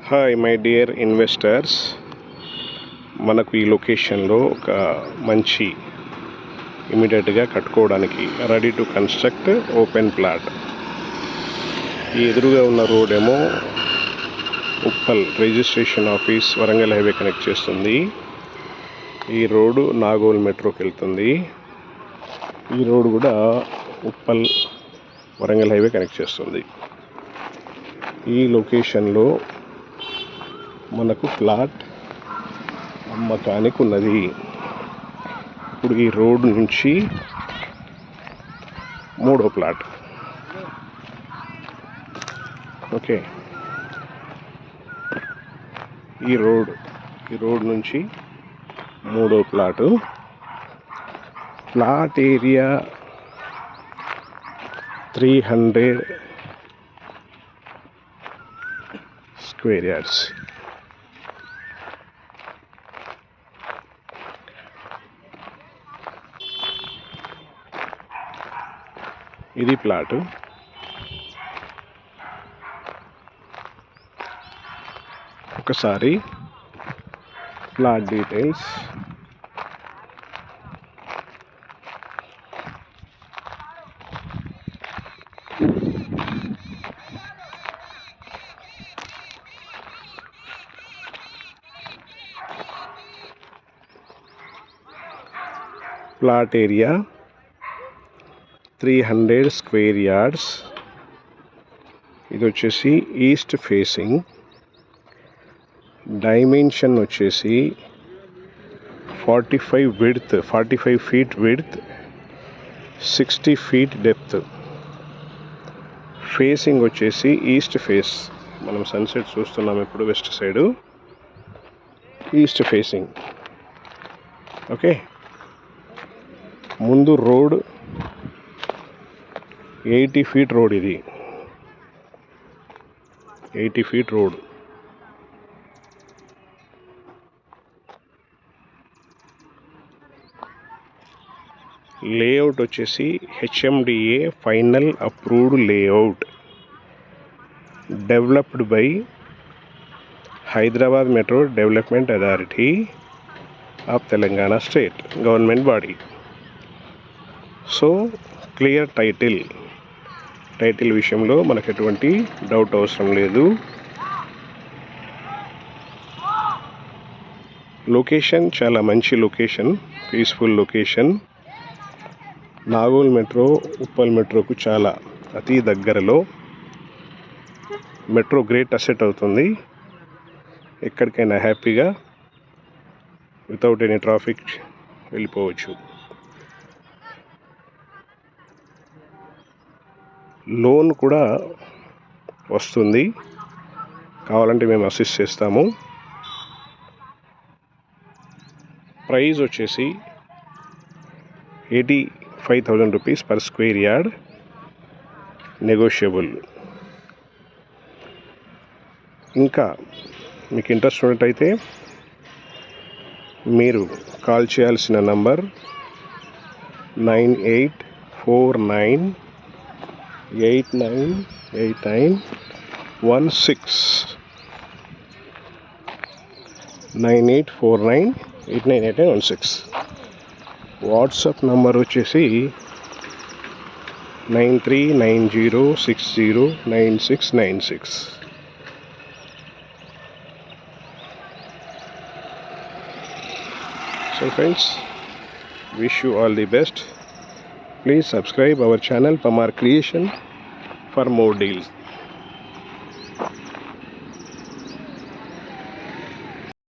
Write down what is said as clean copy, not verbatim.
Hi my dear investors, మనకు ఈ లొకేషన్లో ఒక మంచి ఇమీడియట్గా కట్టుకోవడానికి ready to construct open plot. ఈ ఎదురుగా ఉన్న రోడ్ ఏమో Uppal registration office Warangal highway connect చేస్తుంది. ఈ రోడ్డు నాగోల్ మెట్రోకి వెళ్తుంది. ఈ రోడ్డు కూడా ఉప్పల్ వరంగల్ హైవే కనెక్ట్ చేస్తుంది. ఈ లొకేషన్లో మనకు ప్లాట్ అమ్మకానికి ఉన్నది. ఇప్పుడు ఈ రోడ్డు నుంచి మూడో ప్లాట్. ఓకే, ఈ రోడ్ నుంచి మూడో plot. Plot area 300 square yards. ఇది ప్లాటు. ఒకసారి plot details. Plot area 300 square yards. ఇది వచ్చేసి ఈస్ట్ ఫేసింగ్. డైమెన్షన్ వచ్చేసి 45 feet width, 60 feet depth. Facing వచ్చేసి ఈస్ట్ ఫేస్. మనం సన్సెట్ చూస్తున్నాం ఇప్పుడు west side, east facing. Okay, ముందు రోడ్ 80 ఫీట్ రోడ్. ఇది 80 ఫీట్ రోడ్. లేఅవుట్ వచ్చేసి HMDA final approved layout, developed by Hyderabad metro development authority of Telangana state government body. So clear title విషయంలో మనకు ఎటువంటి డౌట్ అవసరం లేదు. లొకేషన్ చాలా మంచి location, peaceful location. Nagole metro, Uppal మెట్రోకు చాలా అతి దగ్గరలో. మెట్రో గ్రేట్ అసెట్ అవుతుంది. ఎక్కడికైనా హ్యాపీగా వితౌట్ ఎనీ ట్రాఫిక్ వెళ్ళిపోవచ్చు. లోన్ కూడా వస్తుంది, కావాలంటే మేము అసిస్ట్ చేస్తాము. ప్రైస్ వచ్చేసి 85,000 rupees per square yard, negotiable. ఇంకా మీకు ఇంట్రెస్ట్ ఉన్నట్టయితే మీరు కాల్ చేయాల్సిన నంబర్ 9849898916 9849898916. వాట్సాప్ నంబర్ వచ్చేసి 9390609696. So friends, wish you all the best. Please subscribe our channel Pamar Creation for more deals.